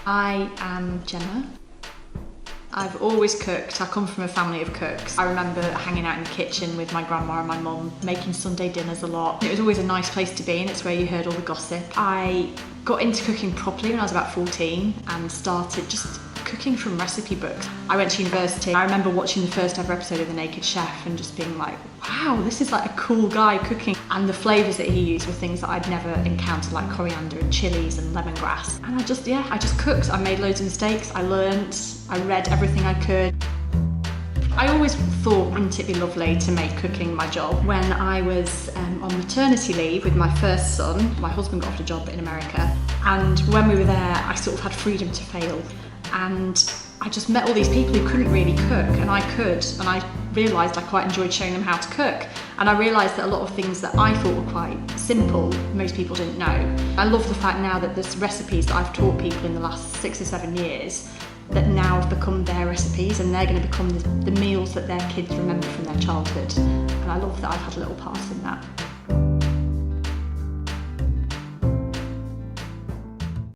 I am Gemma. I've always cooked. I come from a family of cooks. I remember hanging out in the kitchen with my grandma and my mum, making Sunday dinners a lot. It was always a nice place to be, and it's where you heard all the gossip. I got into cooking properly when I was about 14 and started just cooking from recipe books. I went to university. I remember watching the first ever episode of The Naked Chef and just being like, wow, this is like a cool guy cooking. And the flavours that he used were things that I'd never encountered, like coriander and chilies and lemongrass. And I just cooked. I made loads of mistakes. I learnt. I read everything I could. I always thought, wouldn't it be lovely to make cooking my job? When I was on maternity leave with my first son, my husband got offered a job in America. And when we were there, I sort of had freedom to fail. And I just met all these people who couldn't really cook, and I could, and I realised I quite enjoyed showing them how to cook. And I realised that a lot of things that I thought were quite simple, most people didn't know. I love the fact now that there's recipes that I've taught people in the last 6 or 7 years that now have become their recipes, and they're going to become the meals that their kids remember from their childhood. And I love that I've had a little part in that.